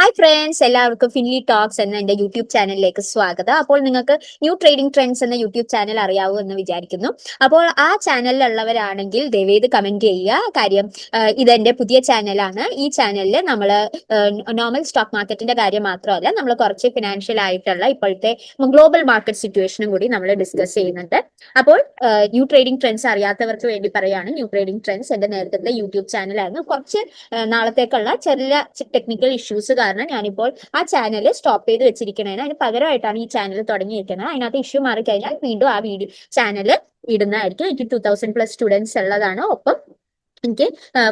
Hi friends, എല്ലാവർക്കും Finly talks എന്ന എന്റെ യൂട്യൂബ് ചാനലിലേക്ക് സ്വാഗതം. അപ്പോൾ നിങ്ങൾക്ക് ന്യൂ ട്രേഡിംഗ് ട്രെൻഡ്സ് എന്ന യൂട്യൂബ് ചാനൽ അറിയാവൂ എന്ന് വിചാരിക്കുന്നു. അപ്പോൾ ആ ചാനലിലുള്ളവരാണെങ്കിൽ ദയവേത് കമന്റ് ചെയ്യുക. കാര്യം ഇതെന്റെ പുതിയ ചാനലാണ്. ഈ ചാനലിൽ നമ്മൾ നോർമൽ സ്റ്റോക്ക് മാർക്കറ്റിന്റെ കാര്യം മാത്രമല്ല, നമ്മൾ കുറച്ച് ഫിനാൻഷ്യൽ ആയിട്ടുള്ള ഇപ്പോഴത്തെ ഗ്ലോബൽ മാർക്കറ്റ് സിറ്റുവേഷനും കൂടി നമ്മൾ ഡിസ്കസ് ചെയ്യുന്നുണ്ട്. അപ്പോൾ ന്യൂ ട്രേഡിംഗ് ട്രെൻഡ്സ് അറിയാത്തവർക്ക് വേണ്ടി പറയുകയാണ്. ന്യൂ ട്രേഡിംഗ് ട്രെൻഡ്സ് എന്റെ നേരത്തെ യൂട്യൂബ് ചാനലായിരുന്നു. കുറച്ച് നാളത്തേക്കുള്ള ചെറിയ ടെക്നിക്കൽ ഇഷ്യൂസ് കാരണം ഞാനിപ്പോൾ ആ ചാനൽ സ്റ്റോപ്പ് ചെയ്ത് വെച്ചിരിക്കണേന് അതിന് പകരമായിട്ടാണ് ഈ ചാനൽ തുടങ്ങിയിരിക്കുന്നത്. അതിനകത്ത് ഇഷ്യൂ മാറിക്കഴിഞ്ഞാൽ വീണ്ടും ആ വീഡിയോ ചാനൽ ഇടുന്നതായിരിക്കും. എനിക്ക് 2000+ സ്റ്റുഡൻസ് ഉള്ളതാണ്. ഒപ്പം എനിക്ക്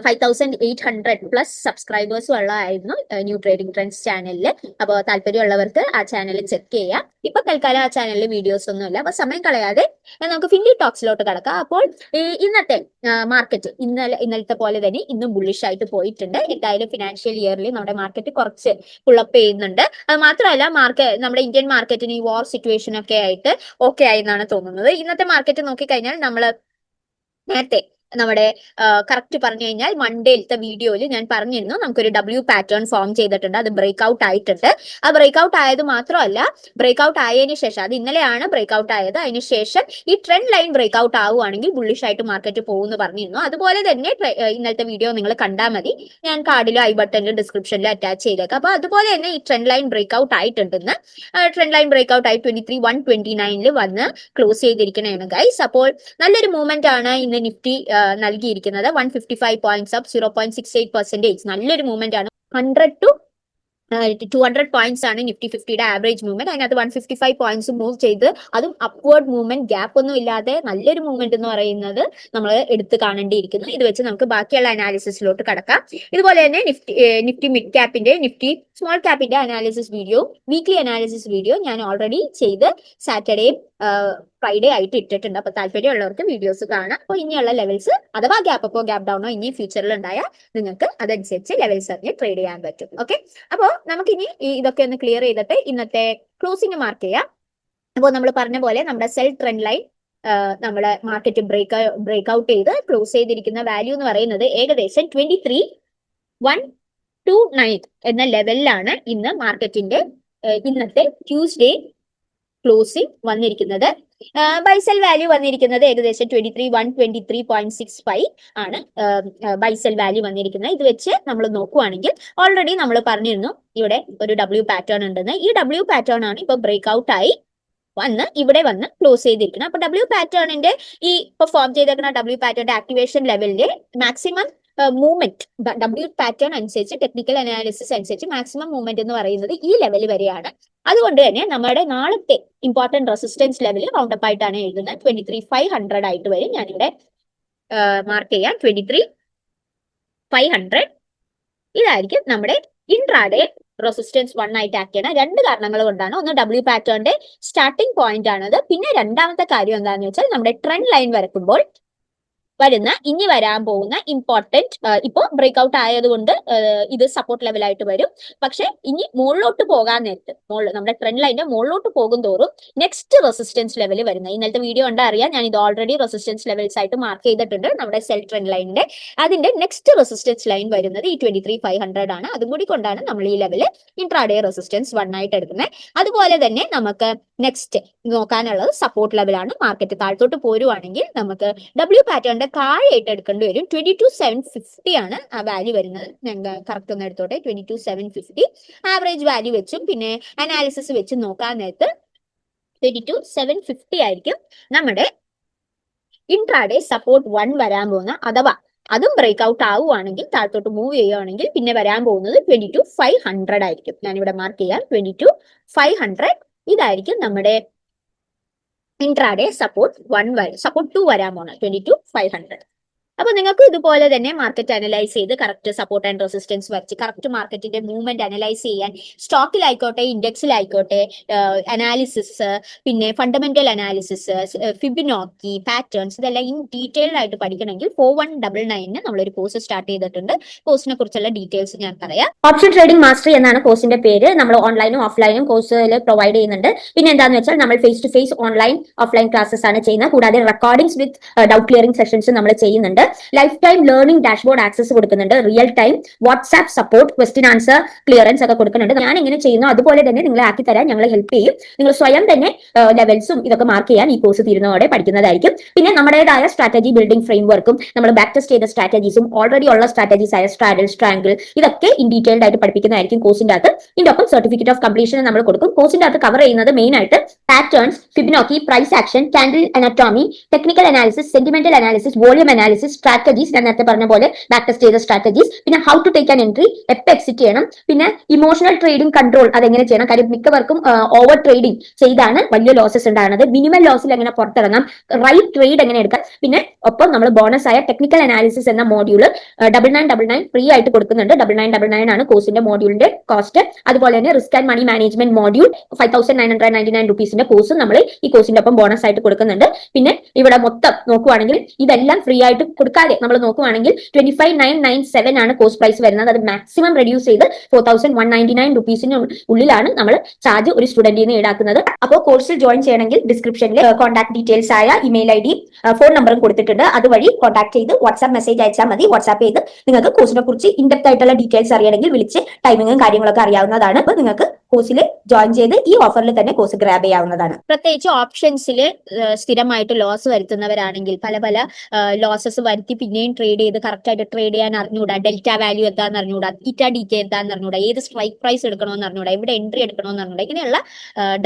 5800+ സബ്സ്ക്രൈബേഴ്സും ഉള്ളതായിരുന്നു ന്യൂ ട്രേഡിംഗ് ട്രെൻഡ്സ് ചാനലിൽ. അപ്പോൾ താല്പര്യമുള്ളവർക്ക് ആ ചാനൽ ചെക്ക് ചെയ്യാം. ഇപ്പൊ തൽക്കാലം ആ ചാനലിൽ വീഡിയോസ് ഒന്നുമില്ല. അപ്പൊ സമയം കളയാതെ നമുക്ക് ഫിൻലി ടോക്സിലോട്ട് കടക്കാം. അപ്പോൾ ഇന്നത്തെ മാർക്കറ്റ് ഇന്നലത്തെ പോലെ തന്നെ ഇന്നും ബുള്ളിഷ് ആയിട്ട് പോയിട്ടുണ്ട്. എന്തായാലും ഫിനാൻഷ്യൽ ഇയറിൽ നമ്മുടെ മാർക്കറ്റ് കുറച്ച് പുള്ളപ്പ് ചെയ്യുന്നുണ്ട്. അത് മാത്രമല്ല നമ്മുടെ ഇന്ത്യൻ മാർക്കറ്റിന് ഈ വാർ സിറ്റുവേഷൻ ഒക്കെ ആയിട്ട് ഓക്കെ ആയി എന്നാണ് തോന്നുന്നത്. ഇന്നത്തെ മാർക്കറ്റ് നോക്കിക്കഴിഞ്ഞാൽ നമ്മൾ നേരത്തെ നമ്മുടെ കറക്റ്റ് പറഞ്ഞു കഴിഞ്ഞാൽ മൺഡേയിലത്തെ വീഡിയോയിൽ ഞാൻ പറഞ്ഞിരുന്നു നമുക്കൊരു W പാറ്റേൺ ഫോം ചെയ്തിട്ടുണ്ട്. അത് ബ്രേക്ക് ഔട്ട് ആയിട്ടുണ്ട്. ആ ബ്രേക്ക് ഔട്ട് ആയത് മാത്രമല്ല, ബ്രേക്ക് ഔട്ട് ആയതിനു ശേഷം, അത് ഇന്നലെയാണ് ബ്രേക്ക് ഔട്ട് ആയത്, അതിനുശേഷം ഈ ട്രെൻഡ് ലൈൻ ബ്രേക്ക് ഔട്ട് ആവുകയാണെങ്കിൽ ബുള്ളിഷ് ആയിട്ട് മാർക്കറ്റ് പോകുമെന്ന് പറഞ്ഞിരുന്നു. അതുപോലെ തന്നെ ഇന്നലത്തെ വീഡിയോ നിങ്ങൾ കണ്ടാൽ മതി. ഞാൻ കാർഡിലും ഐ ബട്ടണിലും ഡിസ്ക്രിപ്ഷനിലും അറ്റാച്ച് ചെയ്തേക്കാം. അപ്പൊ അതുപോലെ തന്നെ ഈ ട്രെൻഡ് ലൈൻ ബ്രേക്ക് ഔട്ട് ആയിട്ടുണ്ടെന്ന്. ട്രെൻഡ് ലൈൻ ബ്രേക്ക് ഔട്ട് ആയി 23,129 വന്ന് ക്ലോസ് ചെയ്തിരിക്കണേണ് ഗൈസ്. അപ്പോൾ നല്ലൊരു മൂവ്മെന്റ് ആണ് ഇന്ന് നിഫ്റ്റി നൽകിയിരിക്കുന്നത്. 155 പോയിന്റ്സ് അപ്പ് 0.68%. നല്ലൊരു മൂവ്മെന്റ് ആണ്. 100 to 200 പോയിന്റ്സ് ആണ് നിഫ്റ്റി 50യുടെ ആവറേജ് മൂവ്മെന്റ്. അതിനകത്ത് 155 പോയിന്റ്സ് മൂവ് ചെയ്ത്, അതും അപ്വേർഡ് മൂവ്മെന്റ്, ഗ്യാപ്പ് ഒന്നും ഇല്ലാതെ നല്ലൊരു മൂവ്മെന്റ് എന്ന് പറയുന്നത് നമ്മൾ എടുത്ത് കാണേണ്ടിയിരിക്കുന്നു. ഇത് വെച്ച് നമുക്ക് ബാക്കിയുള്ള അനാലിസിസിലോട്ട് കടക്കാം. ഇതുപോലെ തന്നെ നിഫ്റ്റി മിഡ് ക്യാപ്പിന്റെ, നിഫ്റ്റി സ്മോൾ ക്യാപ്പിന്റെ analysis video, weekly analysis video ഞാൻ ഓൾറെഡി ചെയ്ത് സാറ്റർഡേ ഫ്രൈഡേ ആയിട്ട് ഇട്ടിട്ടുണ്ട്. അപ്പൊ താല്പര്യമുള്ളവർക്ക് വീഡിയോസ് കാണാം. അപ്പോൾ ഇനിയുള്ള ലെവൽസ് അഥവാ ഗ്യാപ്പ് അപ്പോ ഗ്യാപ്പ് ഡൗണോ ഇനി ഫ്യൂച്ചറിൽ ഉണ്ടായാൽ നിങ്ങൾക്ക് അതനുസരിച്ച് ലെവൽസ് അറിഞ്ഞ് ട്രേഡ് ചെയ്യാൻ പറ്റും. ഓക്കെ, അപ്പോൾ നമുക്കിനി ഇതൊക്കെ ഒന്ന് ക്ലിയർ ചെയ്തിട്ട് ഇന്നത്തെ ക്ലോസിംഗ് മാർക്ക് ചെയ്യാം. അപ്പോൾ നമ്മൾ പറഞ്ഞ പോലെ നമ്മുടെ സെൽ ട്രെൻഡ് ലൈൻ നമ്മുടെ മാർക്കറ്റ് ബ്രേക്ക് ഔട്ട് ചെയ്ത് ക്ലോസ് ചെയ്തിരിക്കുന്ന വാല്യൂ എന്ന് പറയുന്നത് ഏകദേശം 23,129 എന്ന ലെവലിലാണ് ഇന്ന് മാർക്കറ്റിന്റെ ഇന്നത്തെ ട്യൂസ്ഡേ ക്ലോസിംഗ് വന്നിരിക്കുന്നത്. ബൈസെൽ വാല്യൂ വന്നിരിക്കുന്നത് ഏകദേശം 23,123.65 ആണ് ബൈസെൽ വാല്യൂ വന്നിരിക്കുന്നത്. ഇത് വെച്ച് നമ്മൾ നോക്കുവാണെങ്കിൽ ഓൾറെഡി നമ്മൾ പറഞ്ഞിരുന്നു ഇവിടെ ഒരു W പാറ്റേൺ ഉണ്ടെന്ന്. ഈ W പാറ്റേൺ ആണ് ഇപ്പൊ ബ്രേക്ക് ഔട്ട് ആയി ഇവിടെ വന്ന് ക്ലോസ് ചെയ്തിരിക്കുന്നത്. അപ്പൊ W പാറ്റേണിന്റെ ഈ ഇപ്പൊ ഫോം ചെയ്തേക്കുന്ന W പാറ്റേണിന്റെ ആക്ടിവേഷൻ ലെവലിന്റെ മാക്സിമം മൂവ്മെന്റ്, W പാറ്റേൺ അനുസരിച്ച്, ടെക്നിക്കൽ അനാലിസിസ് അനുസരിച്ച് മാക്സിമം മൂവ്മെന്റ് എന്ന് പറയുന്നത് ഈ ലെവൽ വരെയാണ്. അതുകൊണ്ട് തന്നെ നമ്മുടെ നാളത്തെ ഇമ്പോർട്ടന്റ് റെസിസ്റ്റൻസ് ലെവൽ റൗണ്ടപ്പ് ആയിട്ടാണ് എഴുതുന്നത്. 23,500 ആയിട്ട് വരും. ഞാനിവിടെ മാർക്ക് ചെയ്യാം. 23,500 ഇതായിരിക്കും നമ്മുടെ ഇൻട്രാഡേ റെസിസ്റ്റൻസ് 1 ആയിട്ട് ആക്ട് ചെയ്യണം. രണ്ട് കാരണങ്ങൾ കൊണ്ടാണ്. ഒന്ന്, W പാറ്റേണിന്റെ സ്റ്റാർട്ടിംഗ് പോയിന്റ് ആണത്. പിന്നെ രണ്ടാമത്തെ കാര്യം എന്താണെന്ന് വെച്ചാൽ നമ്മുടെ ട്രെൻഡ് ലൈൻ വരക്കുമ്പോൾ ഇനി വരാൻ പോകുന്ന ഇമ്പോർട്ടന്റ്, ഇപ്പോ ബ്രേക്ക് ഔട്ട് ആയതുകൊണ്ട് ഇത് സപ്പോർട്ട് ലെവലായിട്ട് വരും. പക്ഷെ ഇനി മുകളിലോട്ട് പോകാൻ നേരത്ത്, നമ്മുടെ ട്രെൻഡ് ലൈനിന്റെ മുകളിലോട്ട് പോകും തോറും നെക്സ്റ്റ് റെസിസ്റ്റൻസ് ലെവൽ വരുന്നത്, ഇന്നലത്തെ വീഡിയോ കണ്ടാൽ അറിയാം, ഞാൻ ഇത് ഓൾറെഡി റെസിസ്റ്റൻസ് ലെവൽസ് ആയിട്ട് മാർക്ക് ചെയ്തിട്ടുണ്ട്. നമ്മുടെ സെൽ ട്രെൻഡ് ലൈനിന്റെ അതിന്റെ നെക്സ്റ്റ് റെസിസ്റ്റൻസ് ലൈൻ വരുന്നത് ഈ 23,500 ആണ്. അതും കൂടി കൊണ്ടാണ് നമ്മൾ ഈ ലെവല് ഇൻട്രാഡേ റെസിസ്റ്റൻസ് 1 ആയിട്ട് എടുക്കുന്നത്. അതുപോലെ തന്നെ നമുക്ക് നെക്സ്റ്റ് നോക്കാനുള്ളത് സപ്പോർട്ട് ലെവലാണ്. മാർക്കറ്റ് താഴത്തോട്ട് പോരുവാണെങ്കിൽ നമുക്ക് W പാറ്റേണിന്റെ താഴെയായിട്ട് എടുക്കേണ്ടി വരും. 22,750 ആണ് ആ വാല്യൂ വരുന്നത്. ഞങ്ങൾ കറക്റ്റ് ഒന്ന് എടുത്തോട്ടെ. 22,750 ആവറേജ് വാല്യൂ വെച്ചും പിന്നെ അനാലിസിസ് വെച്ചും നോക്കാൻ നേരത്ത് 22,750 ആയിരിക്കും നമ്മുടെ ഇൻട്രാഡേ സപ്പോർട്ട് 1 വരാൻ പോകുന്ന. അഥവാ അതും ബ്രേക്ക് ഔട്ട് ആവുകയാണെങ്കിൽ, താഴത്തോട്ട് മൂവ് ചെയ്യുകയാണെങ്കിൽ പിന്നെ വരാൻ പോകുന്നത് 22,500 ആയിരിക്കും. ഞാനിവിടെ മാർക്ക് ചെയ്യാം. 22,500 ഇതായിരിക്കും നമ്മുടെ ഇൻട്രാഡേ സപ്പോർട്ട് 2 വരാൻ പോണ 22,500. അപ്പൊ നിങ്ങൾക്ക് ഇതുപോലെ തന്നെ മാർക്കറ്റ് അനലൈസ് ചെയ്ത് കറക്റ്റ് സപ്പോർട്ട് ആൻഡ് റെസിസ്റ്റൻസ് വരച്ച് കറക്റ്റ് മാർക്കറ്റിന്റെ മൂവ്മെന്റ് അനലൈസ് ചെയ്യാൻ സ്റ്റോക്കിലായിക്കോട്ടെ ഇൻഡെക്സിലായിക്കോട്ടെ അനാലിസിസ്, പിന്നെ ഫണ്ടമെന്റൽ അനാലിസിസ്, ഫിബിനോക്കി പാറ്റേൺസ്, ഇതെല്ലാം ഇൻ ഡീറ്റെയിൽഡ് ആയിട്ട് പഠിക്കണമെങ്കിൽ 4199 നമ്മളൊരു കോഴ്സ് സ്റ്റാർട്ട് ചെയ്തിട്ടുണ്ട്. കോഴ്സിനെ കുറിച്ചുള്ള ഡീറ്റെയിൽസ് ഞാൻ പറയാം. ഓപ്ഷൻ ട്രേഡിംഗ് മാസ്റ്ററി എന്നാണ് കോഴ്സിന്റെ പേര്. നമ്മൾ ഓൺലൈനും ഓഫ്ലൈനും കോഴ്സിൽ പ്രൊവൈഡ് ചെയ്യുന്നുണ്ട്. പിന്നെ എന്താണെന്ന് വെച്ചാൽ നമ്മൾ face to face online offline classes ആണ് ചെയ്യുന്നത്. കൂടാതെ recordings with doubt clearing sessions നമ്മൾ ചെയ്യുന്നുണ്ട്. Life time learning dashboard access കൊടുക്കുന്നുണ്ട്, real time WhatsApp support, question answer clearance ഒക്കെ കൊടുക്കുന്നുണ്ട്. ഞാൻ എങ്ങനെ ചെയ്യുന്നു അതുപോലെ തന്നെ നിങ്ങളെ ആക്കി തരാൻ ഞങ്ങൾ ഹെൽപ്പ് ചെയ്യും. നിങ്ങൾ സ്വയം തന്നെ ലെവൽസും ഇതൊക്കെ മാർക്ക് ചെയ്യാൻ ഈ കോഴ്സ് തീരുന്നതോടെ പഠിക്കുന്നതായിരിക്കും. പിന്നെ നമ്മുടേതായ സ്ട്രാറ്റജി ബിൽഡിംഗ് ഫ്രെയിംവർക്കും നമ്മൾ ബാക്ക് ടെസ്റ്റ് ചെയ്ത സ്ട്രാറ്റജീസും ഓൾറെഡി ഉള്ള സ്ട്രാറ്റജീസ് ആയ സ്ട്രാഡിൽ, സ്ട്രാങ്കിൾ ഇതൊക്കെ ഇൻ ഡീറ്റെയിൽഡ് ആയിട്ട് പഠിപ്പിക്കുന്നതായിരിക്കും കോഴ്സിന്റെ അകത്ത്. ഇതിന്റെ ഒപ്പം സർട്ടിഫിക്കറ്റ് ഓഫ് കംപ്ലീഷൻ നമ്മൾ കൊടുക്കും. കോഴ്സിന്റെ അകത്ത് കവർ ചെയ്യുന്നത് മെയിൻ ആയിട്ട് patterns, Fibonacci, price action, candle anatomy, technical analysis, sentimental analysis, volume analysis, strategies, ഞാൻ നേരത്തെ പറഞ്ഞ പോലെ ബാക്ക് ടെസ്റ്റ് ചെയ്ത സ്ട്രാറ്റജീസ്, പിന്നെ how to take an entry, എപ്പോൾ എക്സിറ്റ് ചെയ്യണം, പിന്നെ ഇമോഷണൽ ട്രേഡിംഗ് കൺട്രോൾ അതെങ്ങനെ ചെയ്യണം. കാര്യം മിക്കവർക്കും ഓവർ ട്രേഡിംഗ് ചെയ്താണ് വലിയ ലോസസ് ഉണ്ടാകുന്നത്. മിനിമം ലോസിൽ എങ്ങനെ പുറത്തിറങ്ങാം, റൈറ്റ് ട്രേഡ് എങ്ങനെ എടുക്കാം. പിന്നെ ഒപ്പം നമ്മൾ ബോണസ് ആയ ടെക്നിക്കൽ അനാലിസിസ് എന്ന മോഡ്യൂള് 9999 ഫ്രീ ആയിട്ട് കൊടുക്കുന്നുണ്ട്. 9999 ആണ് കോഴ്സിന്റെ മോഡ്യൂളിന്റെ കോസ്റ്റ്. അതുപോലെ തന്നെ risk and money management module 5999 റുപ്പീസിന്റെ കോഴ്സ് നമ്മൾ ഈ കോഴ്സിന്റെ ഒപ്പം ബോണസ് ആയിട്ട് കൊടുക്കുന്നുണ്ട്. പിന്നെ ഇവിടെ മൊത്തം നോക്കുവാണെങ്കിൽ ഇതെല്ലാം ഫ്രീ ആയിട്ട് കൊടുക്കാതെ നമ്മൾ നോക്കുവാണെങ്കിൽ 25997 ആണ് കോഴ്സ് പ്രൈസ് വരുന്നത്. അത് മാക്സിമം റെഡ്യൂസ് ചെയ്ത് 4199 റുപ്പീസിന് ഉള്ളിലാണ് നമ്മൾ ചാർജ് ഒരു സ്റ്റുഡന്റിൽ നിന്ന് ഈടാക്കുന്നത്. അപ്പോൾ കോഴ്സിൽ ജോയിൻ ചെയ്യണമെങ്കിൽ ഡിസ്ക്രിപ്ഷനിൽ കോൺടാക്ട് ഡീറ്റെയിൽസ് ആയ ഇമെയിൽ ഐ ഡി, ഫോൺ നമ്പറും കൊടുത്തിട്ടുണ്ട്. അതുവഴി കോൺടാക്ട് ചെയ്ത് വാട്സ്ആപ്പ് മെസ്സേജ് അയച്ചാൽ മതി. വാട്സ്ആപ്പ് ചെയ്ത് നിങ്ങൾക്ക് കോഴ്സിനെ കുറിച്ച് ഇൻഡെപ്ത് ആയിട്ടുള്ള ഡീറ്റെയിൽസ് അറിയണമെങ്കിൽ വിളിച്ച് ടൈമിങ്ങും കാര്യങ്ങളൊക്കെ അറിയാവുന്നതാണ്. അപ്പോൾ നിങ്ങൾക്ക് കോഴ്സിൽ ജോയിൻ ചെയ്ത് ഈ ഓഫറിൽ തന്നെ കോഴ്സ് ഗ്രാബ് ചെയ്യാവുന്നതാണ്. പ്രത്യേകിച്ച് ഓപ്ഷൻസിൽ സ്ഥിരമായിട്ട് ലോസ് വരുത്തുന്നവരാണെങ്കിൽ പല പല ലോസസ് വരുത്തി പിന്നെയും ട്രേഡ് ചെയ്ത് കറക്റ്റ് ആയിട്ട് ട്രേഡ് ചെയ്യാൻ അറിഞ്ഞൂടാ, ഡെൽറ്റ വാല്യൂ എന്താന്ന് അറിഞ്ഞൂടാ, തീറ്റ ഡി കെ എന്താന്ന് അറിഞ്ഞൂടാ, ഏത് സ്ട്രൈക്ക് പ്രൈസ് എടുക്കണമെന്ന് അറിഞ്ഞൂടാ, എവിടെ എൻട്രി എടുക്കണമെന്ന് അറിഞ്ഞൂടാ, ഇങ്ങനെയുള്ള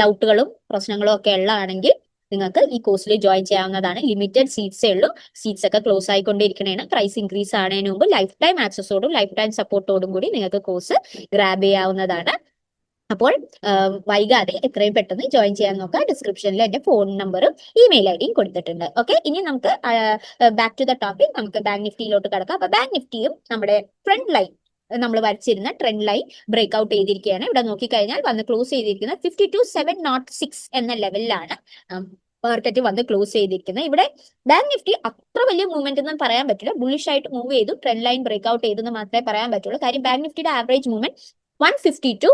ഡൗട്ടുകളും പ്രശ്നങ്ങളും ഒക്കെ ഉള്ളതാണെങ്കിൽ നിങ്ങൾക്ക് ഈ കോഴ്സിൽ ജോയിൻ ചെയ്യാവുന്നതാണ്. ലിമിറ്റഡ് സീറ്റ്സേ ഉള്ളൂ. സീറ്റ്സ് ഒക്കെ ക്ലോസ് ആയിക്കൊണ്ടിരിക്കണേണ്. പ്രൈസ് ഇൻക്രീസ് ആണതിന് മുമ്പ് ലൈഫ് ടൈം ആക്സസോടും ലൈഫ് ടൈം സപ്പോർട്ടോടും കൂടി നിങ്ങൾക്ക് കോഴ്സ് ഗ്രാബ് ചെയ്യാവുന്നതാണ്. അപ്പോൾ വൈകാതെ എത്രയും പെട്ടെന്ന് ജോയിൻ ചെയ്യാൻ നോക്കാം. ഡിസ്ക്രിപ്ഷനിൽ എന്റെ ഫോൺ നമ്പറും ഇമെയിൽ ഐ ഡിയും കൊടുത്തിട്ടുണ്ട്. ഓക്കെ, ഇനി നമുക്ക് ബാക്ക് ടു ദ ടോപ്പിക്, നമുക്ക് ബാങ്ക് നിഫ്റ്റിയിലോട്ട് കിടക്കാം. അപ്പൊ ബാങ്ക് നിഫ്റ്റിയും നമ്മുടെ ട്രെൻഡ് ലൈൻ, നമ്മൾ വരച്ചിരുന്ന ട്രെൻഡ് ലൈൻ ബ്രേക്ക് ഔട്ട് ചെയ്തിരിക്കുകയാണ്. ഇവിടെ നോക്കിക്കഴിഞ്ഞാൽ വന്ന് ക്ലോസ് ചെയ്തിരിക്കുന്നത് 52706 എന്ന ലെവലിലാണ് മാർക്കറ്റ് വന്ന് ക്ലോസ് ചെയ്തിരിക്കുന്നത്. ഇവിടെ ബാങ്ക് നിഫ്റ്റി അത്ര വലിയ മൂവ്മെന്റ് ഒന്നും പറയാൻ പറ്റില്ല. ബുള്ളിഷ് ആയിട്ട് മൂവ് ചെയ്തു, ട്രെൻഡ് ലൈൻ ബ്രേക്ക് ഔട്ട് ചെയ്തെന്ന് മാത്രമേ പറയാൻ പറ്റുള്ളൂ. കാര്യം ബാങ്ക് നിഫ്റ്റിയുടെ ആവറേജ് മൂവ്മെന്റ് 150 to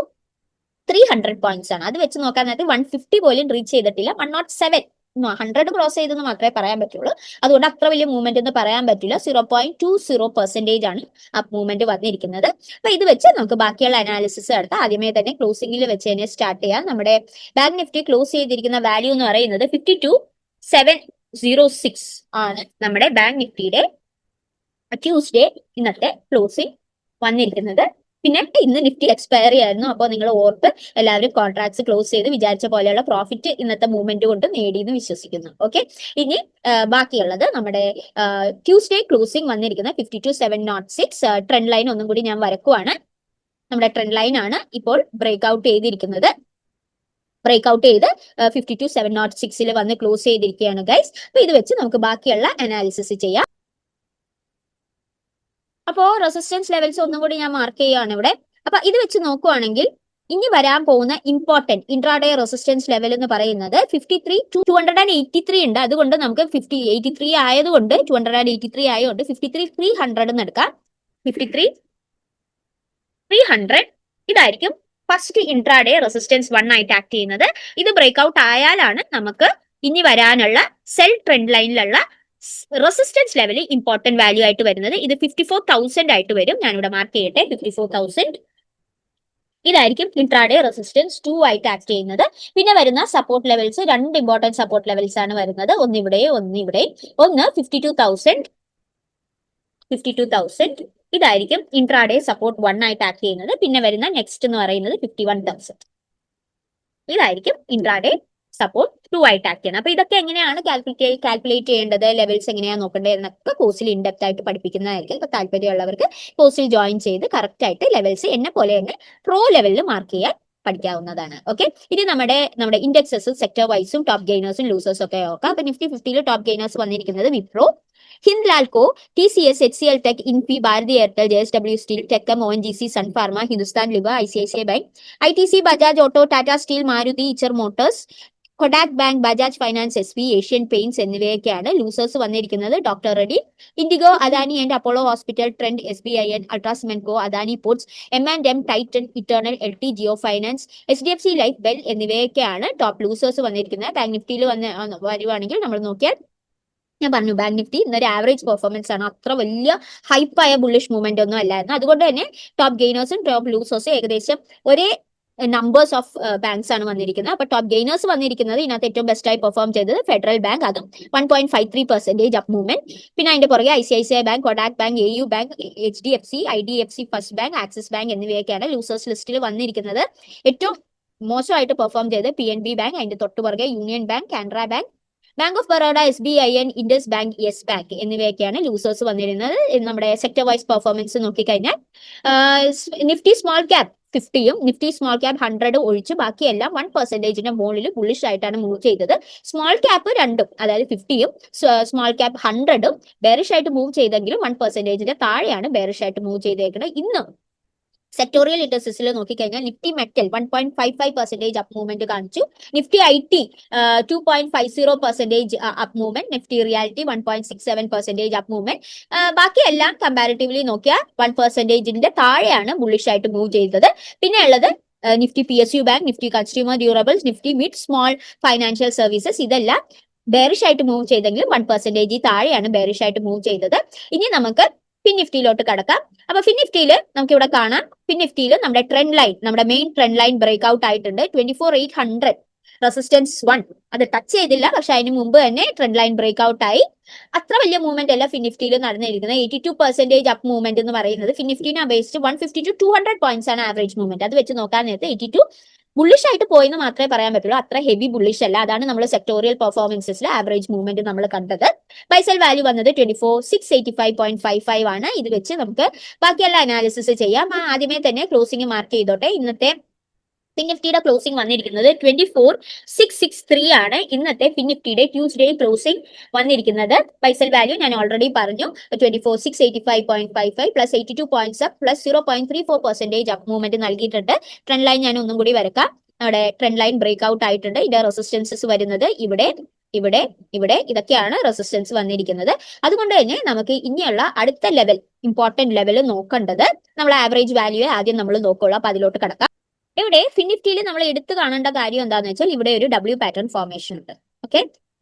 300 പോയിന്റ്സ് ആണ്. അത് വെച്ച് നോക്കാൻ നേരത്തെ 150 പോലും റീച്ച് ചെയ്തിട്ടില്ല. 107 100 ക്രോസ് ചെയ്തെന്ന് മാത്രമേ പറയാൻ പറ്റുള്ളൂ. അതുകൊണ്ട് അത്ര വലിയ മൂവ്മെന്റ് എന്ന് പറയാൻ പറ്റില്ല. 0.20% ആണ് ആ മൂവ്മെന്റ് വന്നിരിക്കുന്നത്. അപ്പൊ ഇത് വെച്ച് നമുക്ക് ബാക്കിയുള്ള അനാലിസിസ് എടുത്താൽ ആദ്യമേ തന്നെ ക്ലോസിംഗിൽ വെച്ച് തന്നെ സ്റ്റാർട്ട് ചെയ്യാം. നമ്മുടെ ബാങ്ക് നിഫ്റ്റി ക്ലോസ് ചെയ്തിരിക്കുന്ന വാല്യൂ എന്ന് പറയുന്നത് 52706 ആണ് നമ്മുടെ ബാങ്ക് നിഫ്റ്റിയുടെ ട്യൂസ്ഡേ ഇന്നത്തെ ക്ലോസിംഗ് വന്നിരിക്കുന്നത്. പിന്നെ ഇന്ന് നിഫ്റ്റി എക്സ്പയറി ആയിരുന്നു. അപ്പോൾ നിങ്ങൾ ഓർത്ത് എല്ലാവരും കോൺട്രാക്ട്സ് ക്ലോസ് ചെയ്ത് വിചാരിച്ച പോലെയുള്ള പ്രോഫിറ്റ് ഇന്നത്തെ മൂവ്മെന്റ് കൊണ്ട് നേടിയെന്ന് വിശ്വസിക്കുന്നു. ഓക്കെ, ഇനി ബാക്കിയുള്ളത് നമ്മുടെ ട്യൂസ്ഡേ ക്ലോസിംഗ് വന്നിരിക്കുന്നത് 52706. ട്രെൻഡ് ലൈൻ ഒന്നും കൂടി ഞാൻ വരക്കുവാണ്. നമ്മുടെ ട്രെൻഡ് ലൈൻ ആണ് ഇപ്പോൾ ബ്രേക്ക് ഔട്ട് ചെയ്തിരിക്കുന്നത്. ബ്രേക്ക് ഔട്ട് ചെയ്ത് 52706 വന്ന് ക്ലോസ് ചെയ്തിരിക്കുകയാണ് ഗൈസ്. അപ്പൊ ഇത് വെച്ച് നമുക്ക് ബാക്കിയുള്ള അനാലിസിസ് ചെയ്യാം. അപ്പോ റെസിസ്റ്റൻസ് ലെവൽസ് ഒന്നും കൂടി ഞാൻ മാർക്ക് ചെയ്യുകയാണ് ഇവിടെ. അപ്പൊ ഇത് വെച്ച് നോക്കുവാണെങ്കിൽ ഇനി വരാൻ പോകുന്ന ഇമ്പോർട്ടന്റ് ഇൻട്രാഡേ റെസിസ്റ്റൻസ് ലെവൽ എന്ന് പറയുന്നത് 53 to 283 ഉണ്ട്. അതുകൊണ്ട് നമുക്ക് 83 ആയതുകൊണ്ട് 283 ആയതുകൊണ്ട് 53,300 എന്ന് എടുക്കാം. 53,300 ഇതായിരിക്കും ഫസ്റ്റ് ഇൻട്രാഡേ റെസിസ്റ്റൻസ് 1 ആയിട്ട് ആക്ട് ചെയ്യുന്നത്. ഇത് ബ്രേക്ക് ഔട്ട് ആയാലാണ് നമുക്ക് ഇനി വരാനുള്ള സെൽ ട്രെൻഡ് ലൈനിലുള്ള റെസിസ്റ്റൻസ് ലെവലിൽ ഇമ്പോർട്ടന്റ് വാല്യൂ ആയിട്ട് വരുന്നത്. ഇത് 54,000 ആയിട്ട് വരും. ഞാനിവിടെ മാർക്ക് ചെയ്യട്ടെ, 54,000 ഇതായിരിക്കും ഇൻട്രാഡേ റെസിസ്റ്റൻസ് 2 ആയിട്ട് ആക്ട് ചെയ്യുന്നത്. പിന്നെ വരുന്ന സപ്പോർട്ട് ലെവൽസ്, രണ്ട് ഇമ്പോർട്ടന്റ് സപ്പോർട്ട് ലെവൽസ് ആണ് വരുന്നത്. ഒന്നിവിടെയും ഒന്നിവിടെയും. ഒന്ന് 52,000 ഇതായിരിക്കും ഇൻട്രാഡേ സപ്പോർട്ട് 1 ആയിട്ട് ആക്ട് ചെയ്യുന്നത്. പിന്നെ വരുന്ന നെക്സ്റ്റ് എന്ന് പറയുന്നത് 51,000 ഇതായിരിക്കും ഇൻട്രാഡേ സപ്പോർട്ട് 2 ആയിട്ട് ആക്ട് ചെയ്യണം. അപ്പൊ ഇതൊക്കെ എങ്ങനെയാണ് കാൽക്കുലേറ്റ് ചെയ്യേണ്ടത്, ലെവൽസ് എങ്ങനെയാണ് നോക്കേണ്ടത് എന്നൊക്കെ കോഴ്സിൽ ഇൻഡെപ്ത് ആയിട്ട് പഠിപ്പിക്കുന്നതായിരിക്കും. അപ്പൊ താല്പര്യമുള്ളവർക്ക് കോഴ്സിൽ ജോയിൻ ചെയ്ത് കറക്റ്റ് ആയിട്ട് ലെവൽസ് എന്നെ പോലെ തന്നെ പ്രോ ലെവലിൽ മാർക്ക് ചെയ്യാൻ പഠിക്കാവുന്നതാണ്. ഓക്കെ, ഇനി നമ്മുടെ ഇൻഡെക്സസും സെക്ടർ വൈസും ടോപ്പ് ഗെയിനേഴ്സും ലൂസേഴ്സും ഒക്കെ നോക്കാം. അപ്പൊ നിഫ്റ്റി 50 ടോപ്പ് ഗെയിനേഴ്സ് വന്നിരിക്കുന്നത് Wipro, Hindalco, TCS, HCL tech, Infy, Bharti Airtel, JSW steel, ടെക്കം, ONGC, Sun Pharma, Hindustan Lever, ICICI bank, ITC, Bajaj auto, Tata steel, Maruti, Eicher motors, Kotak bank, Bajaj finance, SP, Asian Paints എന്നിവയൊക്കെയാണ്. ലൂസേഴ്സ് വന്നിരിക്കുന്നത് doctor Reddy, IndiGo, Adani and Apollo hospital, Trent, SBIN, അൾട്രാസിമെൻകോ, Adani ports, M&M, Titan, Eternal, LT, Jio finance, HDFC life, BEL എന്നിവയൊക്കെയാണ് top losers വന്നിരിക്കുന്നത്. Bank നിഫ്റ്റിയിൽ വരുവാണെങ്കിൽ നമ്മൾ നോക്കിയാൽ ഞാൻ പറഞ്ഞു ബാങ്ക് നിഫ്റ്റി ഇന്നൊരു ആവറേജ് പെർഫോമൻസ് ആണ്, അത്ര വലിയ ഹൈപ്പായ ബുള്ളിഷ് മൂവ്മെന്റ് ഒന്നും അല്ലായിരുന്നു. അതുകൊണ്ട് തന്നെ ടോപ്പ് ഗെയിനേഴ്സും ടോപ്പ് ലൂസേഴ്സും ഏകദേശം ഒരേ നമ്പേഴ്സ് ഓഫ് ബാങ്ക്സ് ആണ് വന്നിരിക്കുന്നത്. അപ്പൊ ടോപ്പ് ഗെയിനേഴ്സ് വന്നിരിക്കുന്നത് ഇതിനകത്ത് ഏറ്റവും ബെസ്റ്റ് ആയി പെർഫോം ചെയ്തത് ഫെഡറൽ ബാങ്ക്, അതും 1.53% അപ്പ് മൂവ്മെന്റ്. പിന്നെ അതിന്റെ പുറകെ ICICI bank, Kotak bank, AU bank, HDFC, IDFC first bank, Axis bank എന്നിവയൊക്കെയാണ് ലൂസേഴ്സ് ലിസ്റ്റിൽ വന്നിരിക്കുന്നത്. ഏറ്റവും മോശമായിട്ട് പെർഫോം ചെയ്ത് PNB ബാങ്ക്, അതിന്റെ തൊട്ടുപുറകെ Union bank, Canara bank, bank of Baroda, SBIN, Indus bank, Yes bank എന്നിവയൊക്കെയാണ് ലൂസേഴ്സ് വന്നിരുന്നത്. നമ്മുടെ സെക്ടർ വൈസ് പെർഫോമൻസ് നോക്കിക്കഴിഞ്ഞാൽ നിഫ്റ്റി സ്മോൾ ക്യാപ് 50യും നിഫ്റ്റി സ്മോൾ ക്യാപ് 100 ഒഴിച്ച് ബാക്കിയെല്ലാം 1%ന്റെ മുകളിൽ ബുള്ളിഷ് ആയിട്ടാണ് മൂവ് ചെയ്തത്. സ്മോൾ ക്യാപ്പ് രണ്ടും, അതായത് 50യും സ്മോൾ ക്യാപ് 100ഉം ബെയറിഷ് ആയിട്ട് മൂവ് ചെയ്തെങ്കിലും 1%ന്റെ താഴെയാണ് ബെയറിഷ് ആയിട്ട് മൂവ് ചെയ്തേക്കുന്നത്. ഇന്ന് സെക്ടോറിയൽ ഇൻഡസ്ട്രീസിൽ നോക്കിക്കഴിഞ്ഞാൽ നിഫ്റ്റി മെറ്റൽ 1.55% അപ്പ് മൂവ്മെന്റ് കാണിച്ചു. Nifty IT 2.50% up movement. Nifty reality 1.67% up movement. ബാക്കി എല്ലാം കമ്പാരിറ്റീവ്ലി നോക്കിയാൽ 1%ന്റെ താഴെയാണ് ബുള്ളിഷ് ആയിട്ട് മൂവ് ചെയ്തത്. പിന്നെ ഉള്ളത് Nifty PSU bank, Nifty consumer durables, Nifty mid small financial services ഇതെല്ലാം ബെയറിഷ് ആയിട്ട് മൂവ് ചെയ്തെങ്കിലും 1% താഴെയാണ് ബെയറിഷ് ആയിട്ട് മൂവ് ചെയ്തത്. ഇനി നമുക്ക് ഫിൻ നിഫ്റ്റിയിലോട്ട് കടക്കാം. അപ്പൊ ഫിൻ നിഫ്റ്റിയിൽ നമുക്ക് ഇവിടെ കാണാം, ഫിൻ നിഫ്റ്റിയിൽ നമ്മുടെ ട്രെൻഡ് ലൈൻ, നമ്മുടെ main trend line break out ആയിട്ടുണ്ട്. 24,800 റെസിസ്റ്റൻസ് 1 അത് ടച്ച് ചെയ്തില്ല, പക്ഷെ അതിന് മുമ്പ് തന്നെ ട്രെൻഡ് ലൈൻ ബ്രേക്ക് ഔട്ട് ആയി. അത്ര വലിയ മൂവ്മെന്റ് അല്ല ഫിൻ നിഫ്റ്റിയിൽ നടന്നിരിക്കുന്നത്. 82% അപ്പ് മൂവ്മെന്റ് എന്ന് പറയുന്നത് ഫിൻ നിഫ്റ്റിനെ അപേക്ഷിച്ച് 150 to 200 പോയിന്റ്സ് ആണ് ആവറേജ് മൂവ്മെന്റ്. അത് വെച്ച് നോക്കാൻ നേരത്തെ 82 ബുള്ളിഷ് ആയിട്ട് പോയെന്ന് മാത്രമേ പറയാൻ പറ്റുള്ളൂ, അത്ര ഹെവി ബുള്ളിഷ് അല്ല. അതാണ് നമ്മൾ സെക്ടോറിയൽ പെർഫോമൻസസിൽ ആവറേജ് മൂവ്മെന്റ് നമ്മൾ കണ്ടത്. ബൈസെൽ വാല്യൂ വന്നത് 24,685.55 ആണ്. ഇത് വെച്ച് നമുക്ക് ബാക്കിയെല്ലാം അനാലിസിസ് ചെയ്യാം. ആദ്യമേ തന്നെ ക്ലോസിംഗ് മാർക്ക് ചെയ്തോട്ടെ. ഇന്നത്തെ ഫിൻ നിഫ്റ്റിയുടെ ക്ലോസിംഗ് വന്നിരിക്കുന്നത് 24,663 ആണ്. ഇന്നത്തെ ഫിൻ നിഫ്റ്റിയുടെ ട്യൂസ്ഡേ ക്ലോസിംഗ് വന്നിരിക്കുന്നത്. ബൈസെൽ വാല്യൂ ഞാൻ ഓൾറെഡി പറഞ്ഞു, 24,685.55 plus 82 points up plus 0.34% up movement നൽകിയിട്ടുണ്ട്. ട്രെൻഡ് ലൈൻ ഞാൻ ഒന്നും കൂടി വരക്കാം. അവിടെ ട്രെൻഡ് ലൈൻ ബ്രേക്ക് ഔട്ട് ആയിട്ടുണ്ട്. ഇതിന്റെ റെസിസ്റ്റൻസസ് വരുന്നത് ഇവിടെ, ഇവിടെ, ഇവിടെ, ഇതൊക്കെയാണ് റെസിസ്റ്റൻസ് വന്നിരിക്കുന്നത്. അതുകൊണ്ട് തന്നെ നമുക്ക് ഇനിയുള്ള അടുത്ത ലെവൽ, ഇമ്പോർട്ടന്റ് ലെവൽ നോക്കേണ്ടത് നമ്മൾ ആവറേജ് വാല്യൂ ആദ്യം നമ്മൾ നോക്കുള്ളൂ. അപ്പൊ അതിലോട്ട് കടക്കാം. ഇവിടെ ഫിൻ നിഫ്റ്റിയിൽ നമ്മൾ എടുത്തു കാണേണ്ട കാര്യം എന്താണെന്ന് വെച്ചാൽ ഇവിടെ ഒരു W പാറ്റേൺ ഫോർമേഷൻ ഉണ്ട്. ഓക്കെ,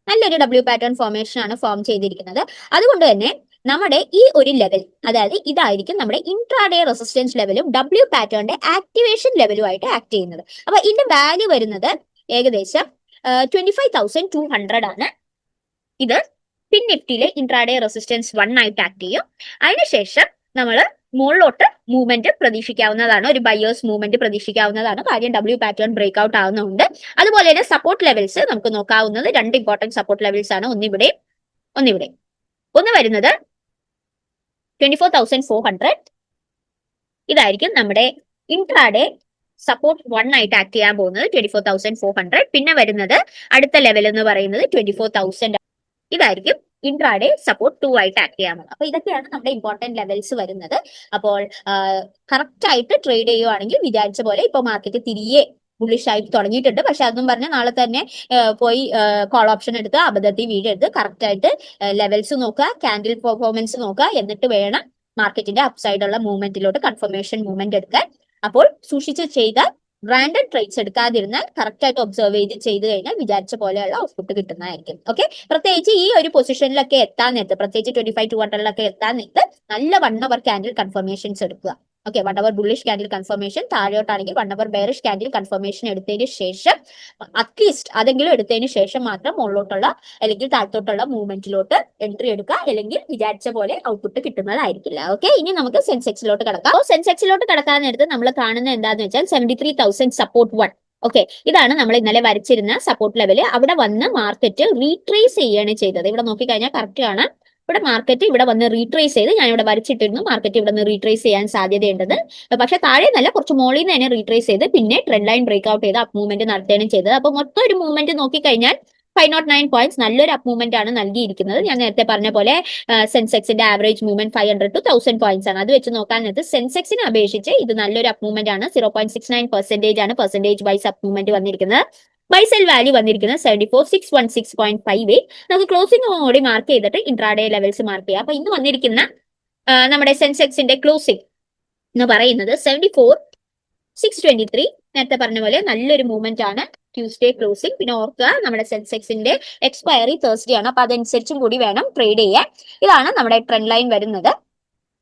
നല്ലൊരു W പാറ്റേൺ ഫോർമേഷൻ ആണ് ഫോം ചെയ്തിരിക്കുന്നത്. അതുകൊണ്ട് തന്നെ നമ്മുടെ ഈ ഒരു ലെവൽ, അതായത് ഇതായിരിക്കും നമ്മുടെ ഇൻട്രാഡേ റെസിസ്റ്റൻസ് ലെവലും W പാറ്റേണിന്റെ ആക്ടിവേഷൻ ലെവലുമായിട്ട് ആക്ട് ചെയ്യുന്നത്. അപ്പൊ ഇതിന്റെ വാല്യൂ വരുന്നത് ഏകദേശം 25,200 ആണ്. ഇത് ഫിൻ നിഫ്റ്റിയിലെ ഇൻട്രാഡേ റെസിസ്റ്റൻസ് 1 ആയിട്ട് ആക്ട് ചെയ്യും. അതിനുശേഷം നമ്മൾ മുകളിലോട്ട് മൂവ്മെന്റ് പ്രതീക്ഷിക്കാവുന്നതാണ്, ഒരു ബയേഴ്സ് മൂവ്മെന്റ് പ്രതീക്ഷിക്കാവുന്നതാണ്. കാര്യം W പാറ്റേൺ ബ്രേക്ക് ഔട്ട് ആവുന്നുണ്ട്. അതുപോലെ തന്നെ സപ്പോർട്ട് ലെവൽസ് നമുക്ക് നോക്കാവുന്നത് 2 ഇമ്പോർട്ടന്റ് സപ്പോർട്ട് ലെവൽസ് ആണ്. ഒന്നിവിടെ, ഒന്നിവിടെ. ഒന്ന് വരുന്നത് 24,400. ഇതായിരിക്കും നമ്മുടെ ഇൻട്രാഡേ സപ്പോർട്ട് 1 ആയിട്ട് ആക്ട് ചെയ്യാൻ പോകുന്നത്, 24,400. പിന്നെ വരുന്നത് അടുത്ത ലെവൽ എന്ന് പറയുന്നത് 24,000. ഇതായിരിക്കും ഇൻട്രാഡേ സപ്പോർട്ട് 2 ആയിട്ട് ആക്ട് ചെയ്യാൻ പോകുന്നത്. അപ്പൊ ഇതൊക്കെയാണ് നമ്മുടെ ഇമ്പോർട്ടന്റ് ലെവൽസ് വരുന്നത്. അപ്പോൾ കറക്റ്റ് ആയിട്ട് ട്രേഡ് ചെയ്യുവാണെങ്കിൽ വിചാരിച്ച പോലെ ഇപ്പൊ മാർക്കറ്റ് തിരികെ ബുള്ളിഷ് ആയിട്ട് തുടങ്ങിയിട്ടുണ്ട്. പക്ഷെ അതൊന്നും പറഞ്ഞ് നാളെ തന്നെ പോയി കോൾ ഓപ്ഷൻ എടുത്ത് അബദ്ധത്തിൽ വീടെടുത്ത് കറക്റ്റ് ആയിട്ട് ലെവൽസ് നോക്കുക, ക്യാൻഡിൽ പെർഫോമൻസ് നോക്കുക, എന്നിട്ട് വേണം മാർക്കറ്റിന്റെ അപ്സൈഡുള്ള മൂവ്മെന്റിലോട്ട് കൺഫർമേഷൻ മൂവ്മെന്റ് എടുക്കാൻ. അപ്പോൾ സൂക്ഷിച്ച് ചെയ്താൽ റാൻഡം ട്രേഡ്സ് എടുക്കാതിരുന്നാൽ കറക്റ്റ് ആയിട്ട് ഒബ്സർവ് ചെയ്ത് കഴിഞ്ഞാൽ വിചാരിച്ച പോലെയുള്ള ഔട്ട്പുട്ട് കിട്ടുന്നതായിരിക്കും. ഓക്കെ, പ്രത്യേകിച്ച് ഈ ഒരു പൊസിഷനിലൊക്കെ എത്താൻ നേരത്ത്, പ്രത്യേകിച്ച് 25,200 എത്താൻ നേരത്ത് നല്ല 1 അവർ ക്യാൻഡിൽ കൺഫർമേഷൻസ് എടുക്കുക. ഓക്കെ, 1 അവർ ബുള്ളിഷ് ക്യാൻഡിൽ കൺഫർമേഷൻ, താഴോട്ടാണെങ്കിൽ 1 അവർ ബെയറിഷ് ക്യാൻഡിൽ കൺഫർമേഷൻ എടുത്തതിന് ശേഷം, അറ്റ്ലീസ്റ്റ് അതെങ്കിലും എടുത്തതിന് ശേഷം മാത്രം മുകളിലോട്ടുള്ള അല്ലെങ്കിൽ താഴത്തോട്ടുള്ള മൂവ്മെന്റിലോട്ട് എൻട്രി എടുക്കുക. അല്ലെങ്കിൽ വിചാരിച്ച പോലെ ഔട്ട്പുട്ട് കിട്ടുന്നതായിരിക്കില്ല. ഓക്കെ, ഇനി നമുക്ക് സെൻസെക്സിലോട്ട് കടക്കാം. സെൻസെക്സിലോട്ട് കടക്കാൻ നേരത്ത് നമ്മൾ കാണുന്നത് എന്താന്ന് വെച്ചാൽ 73,000 സപ്പോർട്ട് 1. ഓക്കെ, ഇതാണ് നമ്മൾ ഇന്നലെ വരച്ചിരുന്ന സപ്പോർട്ട് ലെവല്. അവിടെ വന്ന് മാർക്കറ്റ് റീട്രേസ് ചെയ്യാണ് ചെയ്തത്. ഇവിടെ നോക്കിക്കഴിഞ്ഞാൽ കറക്റ്റ് കാണാം. ഇവിടെ മാർക്കറ്റ് ഇവിടെ വന്ന് റീട്രേസ് ചെയ്ത്, ഞാൻ ഇവിടെ വരച്ചിട്ടിരുന്നു മാർക്കറ്റ് ഇവിടെ നിന്ന് റീട്രേസ് ചെയ്യാൻ സാധ്യതയുണ്ടത്. പക്ഷെ താഴെ നല്ല കുറച്ച് മോളിൽ നിന്ന് തന്നെ റീട്രേസ് ചെയ്ത് പിന്നെ ട്രെൻഡ് ലൈൻ ബ്രേക്ക് ഔട്ട് ചെയ്ത് അപ്പ് മൂവ്മെന്റ് നടത്തുകയാണ് ചെയ്തത്. അപ്പൊ മൊത്തം ഒരു മൂവ്മെന്റ് നോക്കിക്കഴിഞ്ഞാൽ 509 പോയിന്റ്സ് നല്ലൊരു അപ്പ് മൂവ്മെന്റ് ആണ് നൽകിയിരിക്കുന്നത്. ഞാൻ നേരത്തെ പറഞ്ഞ പോലെ സെൻസെക്സിന്റെ ആവറേജ് മൂവ്മെന്റ് 500 to 1,000 പോയിന്റ്സ് ആണ്. അത് വെച്ച് നോക്കാൻ നേരത്ത് സെൻസെക്സിനെ അപേക്ഷിച്ച് ഇത് നല്ലൊരു അപ്പ് മൂവ്മെന്റ് ആണ്. 0.69% ആണ് പെർസെന്റേജ് വൈസ് അപ്പ് മൂവ്മെന്റ് വന്നിരിക്കുന്നത്. ബൈസെൽ വാല്യൂ വന്നിരിക്കുന്നത് 74,616.58. നമുക്ക് ക്ലോസിംഗ് കൂടി മാർക്ക് ചെയ്തിട്ട് ഇൻട്രാഡേ ലെവൽസ് മാർക്ക് ചെയ്യാം. അപ്പൊ ഇന്ന് വന്നിരിക്കുന്ന നമ്മുടെ സെൻസെക്സിന്റെ ക്ലോസിംഗ് എന്ന് പറയുന്നത് 74,623. നേരത്തെ പറഞ്ഞ പോലെ നല്ലൊരു മൂവ്മെന്റ് ആണ്. Tuesday closing. പിന്നെ ഓർക്കുക നമ്മുടെ സെൻസെക്സിന്റെ എക്സ്പയറി തേഴ്സ്ഡേ ആണ്. അപ്പൊ അതനുസരിച്ചും കൂടി വേണം ട്രേഡ് ചെയ്യാൻ. ഇതാണ് നമ്മുടെ ട്രെൻഡ് ലൈൻ വരുന്നത്.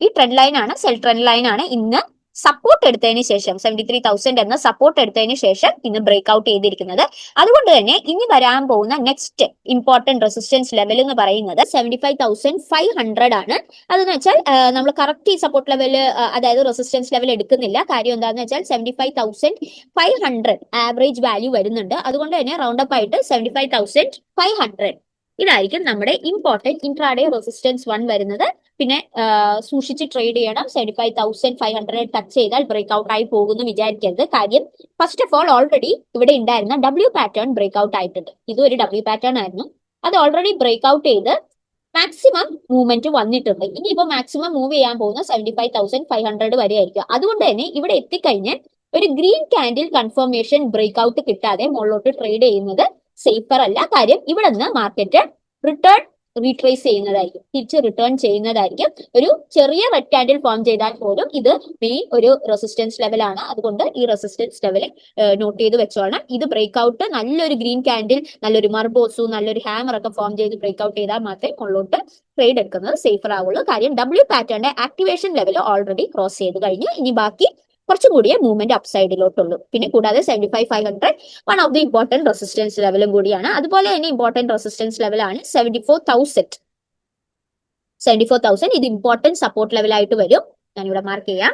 ഈ ട്രെൻഡ് ലൈൻ ആണ്, സെൽ ട്രെൻഡ് ലൈൻ ആണ്. ഇന്ന് സപ്പോർട്ട് എടുത്തതിന് ശേഷം 73,000 എന്ന സപ്പോർട്ട് എടുത്തതിന് ശേഷം ഇന്ന് ബ്രേക്ക് ഔട്ട് ചെയ്തിരിക്കുന്നത്. അതുകൊണ്ട് തന്നെ ഇനി വരാൻ പോകുന്ന നെക്സ്റ്റ് ഇമ്പോർട്ടന്റ് റെസിസ്റ്റൻസ് ലെവൽ എന്ന് പറയുന്നത് 75,500 ആണ്. അതെന്ന് വെച്ചാൽ നമ്മൾ കറക്റ്റ് ഈ സപ്പോർട്ട് ലെവൽ, അതായത് റെസിസ്റ്റൻസ് ലെവൽ എടുക്കുന്നില്ല. കാര്യം എന്താണെന്ന് വെച്ചാൽ 75,500 ആവറേജ് വാല്യൂ വരുന്നുണ്ട്. അതുകൊണ്ട് തന്നെ റൗണ്ട് അപ്പ് ആയിട്ട് 75,500 ഇതായിരിക്കും നമ്മുടെ ഇമ്പോർട്ടന്റ് ഇൻട്രാഡേ റെസിസ്റ്റൻസ് 1 വരുന്നത്. പിന്നെ സൂക്ഷിച്ച് ട്രേഡ് ചെയ്യണം. 75,500 ടച്ച് ചെയ്താൽ ബ്രേക്ക് ഔട്ട് ആയി പോകുന്നു വിചാരിക്കരുത്. കാര്യം ഫസ്റ്റ് ഓഫ് ഓൾ ഓൾറെഡി ഇവിടെ ഉണ്ടായിരുന്ന ഡബ്ല്യു പാറ്റേൺ ബ്രേക്ക് ഔട്ട് ആയിട്ടുണ്ട്. ഇതും ഒരു ഡബ്ല്യു പാറ്റേൺ ആയിരുന്നു. അത് ഓൾറെഡി ബ്രേക്ക് ഔട്ട് ചെയ്ത് മാക്സിമം മൂവ്മെന്റ് വന്നിട്ടുണ്ട്. ഇനിയിപ്പോ മാക്സിമം മൂവ് ചെയ്യാൻ പോകുന്ന 75,500 വരെ ആയിരിക്കും. അതുകൊണ്ട് തന്നെ ഇവിടെ എത്തിക്കഴിഞ്ഞാൽ ഒരു green candle confirmation break out കിട്ടാതെ മുകളിലോട്ട് ട്രേഡ് ചെയ്യുന്നത് സേഫർ അല്ല. കാര്യം ഇവിടെ നിന്ന് മാർക്കറ്റ് റിട്ടേൺ റീട്രേസ് ചെയ്യുന്നതായിരിക്കും, തിരിച്ച് റിട്ടേൺ ചെയ്യുന്നതായിരിക്കും. ഒരു ചെറിയ റെഡ് കാൻഡിൽ ഫോം ചെയ്താൽ പോലും ഇത് മെയിൻ ഒരു റെസിസ്റ്റൻസ് ലെവലാണ്. അതുകൊണ്ട് ഈ റെസിസ്റ്റൻസ് ലെവൽ നോട്ട് ചെയ്ത് വെച്ചോളണം. ഇത് ബ്രേക്ക് ഔട്ട് നല്ലൊരു ഗ്രീൻ കാൻഡിൽ, നല്ലൊരു മർബോസു, നല്ലൊരു ഹാമർ ഒക്കെ ഫോം ചെയ്ത് ബ്രേക്ക് ഔട്ട് ചെയ്താൽ മാത്രമേ മുകളിലോട്ട് ട്രേഡ് എടുക്കുന്നത് സേഫർ ആവുള്ളൂ. കാര്യം ഡബ്ല്യു പാറ്റേണിന്റെ ആക്ടിവേഷൻ ലെവൽ ഓൾറെഡി ക്രോസ് ചെയ്ത് കഴിഞ്ഞു. ഇനി ബാക്കി കുറച്ചും കൂടിയേ മൂവ്മെന്റ് അപ്സൈഡിലോട്ടുള്ളൂ. പിന്നെ കൂടാതെ 75,500 one of the important resistance ലെവലും കൂടിയാണ്. അതുപോലെ തന്നെ ഇമ്പോർട്ടന്റ് റെസിസ്റ്റൻസ് ലെവലാണ് 74,000. 74,000 ഇത് ഇമ്പോർട്ടന്റ് സപ്പോർട്ട് ലെവലായിട്ട് വരും. ഞാനിവിടെ മാർക്ക് ചെയ്യാം.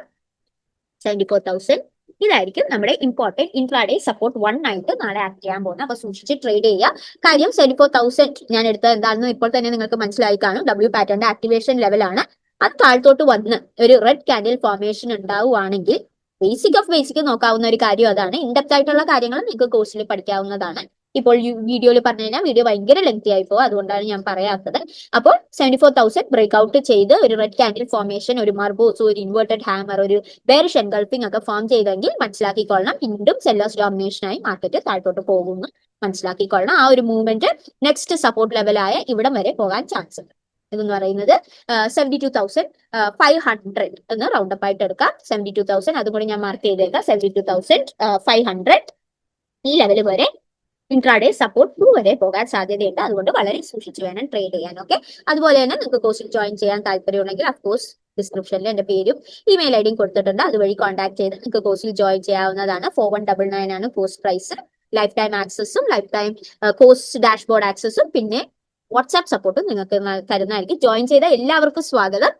74,000 ഇതായിരിക്കും നമ്മുടെ ഇമ്പോർട്ടന്റ് ഇൻട്രാഡേ സപ്പോർട്ട് 1 ആയിട്ട് നാളെ ആക്ട് ചെയ്യാൻ പോകുന്നത്. അപ്പൊ സൂക്ഷിച്ച് ട്രേഡ് ചെയ്യുക. കാര്യം 74,000 ഞാൻ എടുത്തത് എന്താണെന്ന് ഇപ്പോൾ തന്നെ നിങ്ങൾക്ക് മനസ്സിലായി കാണും. ഡബ്ല്യു പാറ്റേണിന്റെ ആക്ടിവേഷൻ ലെവലാണ്. അത് താഴ്ത്തോട്ട് വന്ന് ഒരു റെഡ് കാൻഡിൽ ഫോർമേഷൻ ഉണ്ടാവുകയാണെങ്കിൽ ബേസിക് ഓഫ് ബേസിക് നോക്കാവുന്ന ഒരു കാര്യം അതാണ്. ഇൻഡെപ്ത് ആയിട്ടുള്ള കാര്യങ്ങൾ നിങ്ങൾക്ക് കോഴ്സിൽ പഠിക്കാവുന്നതാണ്. ഇപ്പോൾ വീഡിയോയിൽ പറഞ്ഞു കഴിഞ്ഞാൽ വീഡിയോ ഭയങ്കര ലെങ്തി ആയി പോകും. അതുകൊണ്ടാണ് ഞാൻ പറയാത്തത്. അപ്പോൾ 74,000 ബ്രേക്ക് ഔട്ട് ചെയ്ത് ഒരു റെഡ് കാൻഡിൽ ഫോർമേഷൻ, ഒരു മർബോസ്, ഒരു ഇൻവേർട്ടഡ് ഹാമർ, ഒരു ബെയറിഷ് എൻഗൾഫിംഗ് ഒക്കെ ഫോം ചെയ്തെങ്കിൽ മനസ്സിലാക്കിക്കൊള്ളണം വീണ്ടും സെല്ലേഴ്സ് ഡോമിനേഷനായി മാർക്കറ്റ് താഴ്ത്തോട്ട് പോകുന്നു മനസ്സിലാക്കിക്കൊള്ളണം. ആ ഒരു മൂവ്മെന്റ് നെക്സ്റ്റ് സപ്പോർട്ട് ലെവലായ ഇവിടം വരെ പോകാൻ ചാൻസ് ഉണ്ട്. ഇതെന്ന് പറയുന്നത് 72,500 എന്ന് റൗണ്ട് അപ്പ് ആയിട്ട് എടുക്കാം. 72,000 അതും കൂടി ഞാൻ മാർക്ക് ചെയ്തേക്കാം. 72,500 ഈ ലെവൽ വരെ ഇൻട്രാഡേ സപ്പോർട്ട് 2 വരെ പോകാൻ സാധ്യതയുണ്ട്. അതുകൊണ്ട് വളരെ സൂക്ഷിച്ച് വേണം ട്രേഡ് ചെയ്യാൻ. ഓക്കെ, അതുപോലെ തന്നെ നിങ്ങൾക്ക് കോഴ്സിൽ ജോയിൻ ചെയ്യാൻ താല്പര്യമുണ്ടെങ്കിൽ അഫ്കോഴ്സ് ഡിസ്ക്രിപ്ഷനിൽ എന്റെ പേരും ഇമെയിൽ ഐഡിയും കൊടുത്തിട്ടുണ്ട്. അതുവഴി കോൺടാക്ട് ചെയ്ത് നിങ്ങൾക്ക് കോഴ്സിൽ ജോയിൻ ചെയ്യാവുന്നതാണ്. 4199 ആണ് കോഴ്സ് പ്രൈസ്. ലൈഫ് ടൈം ആക്സസും ലൈഫ് ടൈം കോഴ്സ് ഡാഷ്ബോർഡ് ആക്സസും പിന്നെ വാട്സാപ്പ് സപ്പോർട്ടും നിങ്ങൾക്ക് തരുന്നതായിരിക്കും. ജോയിൻ ചെയ്ത എല്ലാവർക്കും സ്വാഗതം.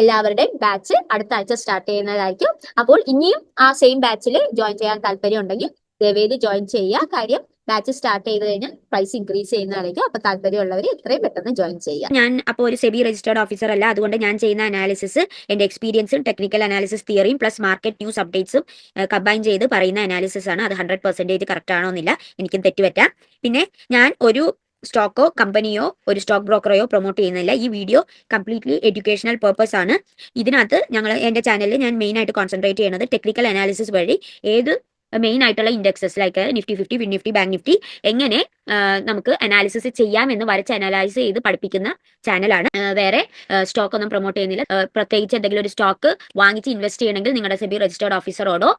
എല്ലാവരുടെയും ബാച്ച് അടുത്ത ആഴ്ച സ്റ്റാർട്ട് ചെയ്യുന്നതായിരിക്കും. അപ്പോൾ ഇനിയും ആ സെയിം ബാച്ചിൽ ജോയിൻ ചെയ്യാൻ താല്പര്യം ഉണ്ടെങ്കിൽ ദയവേത് ജോയിൻ ചെയ്യുക. കാര്യം ബാച്ച് സ്റ്റാർട്ട് ചെയ്ത് കഴിഞ്ഞാൽ പ്രൈസ് ഇൻക്രീസ് ചെയ്യുന്നതായിരിക്കും. അപ്പൊ താല്പര്യമുള്ളവർ എത്രയും പെട്ടെന്ന് ജോയിൻ ചെയ്യുക. ഞാൻ അപ്പോൾ ഒരു സെബി രജിസ്റ്റേർഡ് ഓഫീസർ അല്ല. അതുകൊണ്ട് ഞാൻ ചെയ്യുന്ന അനാലിസിസ് എന്റെ എക്സ്പീരിയൻസും ടെക്നിക്കൽ അനാലിസിസ് തിയറിയും പ്ലസ് മാർക്കറ്റ് ന്യൂസ് അപ്ഡേറ്റ്സും കമ്പൈൻ ചെയ്ത് പറയുന്ന അനാലിസിസ് ആണ്. അത് 100% കറക്റ്റ് ആണോ എന്നില്ല, എനിക്കും തെറ്റുപറ്റാം. പിന്നെ ഞാൻ ഒരു സ്റ്റോക്കോ കമ്പനിയോ ഒരു സ്റ്റോക്ക് ബ്രോക്കറെയോ പ്രൊമോട്ട് ചെയ്യുന്നില്ല. ഈ വീഡിയോ കംപ്ലീറ്റ്ലി എഡ്യൂക്കേഷണൽ പർപ്പസ് ആണ്. ഇതിനകത്ത് എന്റെ ചാനലിൽ ഞാൻ മെയിൻ ആയിട്ട് കോൺസെൻട്രേറ്റ് ചെയ്യുന്നത് ടെക്നിക്കൽ അനാലിസിസ് വഴി ഏത് മെയിൻ ആയിട്ടുള്ള indexes like Nifty 50, fin Nifty, bank Nifty എങ്ങനെ നമുക്ക് അനാലിസിസ് ചെയ്യാം എന്ന് വരച്ച് അനലൈസ് ചെയ്ത് പഠിപ്പിക്കുന്ന ചാനലാണ്. വേറെ സ്റ്റോക്ക് ഒന്നും പ്രൊമോട്ട് ചെയ്യുന്നില്ല. പ്രത്യേകിച്ച് എന്തെങ്കിലും ഒരു സ്റ്റോക്ക് വാങ്ങിച്ച് ഇൻവെസ്റ്റ് ചെയ്യണമെങ്കിൽ നിങ്ങളുടെ സെബി രജിസ്റ്റേർഡ് ഓഫീസറോടോ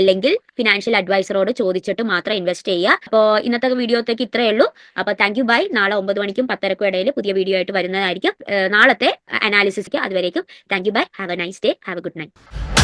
അല്ലെങ്കിൽ ഫിനാൻഷ്യൽ അഡ്വൈസറോട് ചോദിച്ചിട്ട് മാത്രം ഇൻവെസ്റ്റ് ചെയ്യുക. അപ്പോൾ ഇന്നത്തെ വീഡിയോത്തേക്ക് ഇത്രയേ ഉള്ളൂ. അപ്പോൾ താങ്ക് യു ബൈ. നാളെ 9 മണിക്കും 10:30ക്കും ഇടയിൽ പുതിയ വീഡിയോ ആയിട്ട് വരുന്നതായിരിക്കും നാളത്തെ അനാലിസിസ്ക്ക്. അതുവരേക്കും thank you bye. Have a nice day. Have a good night.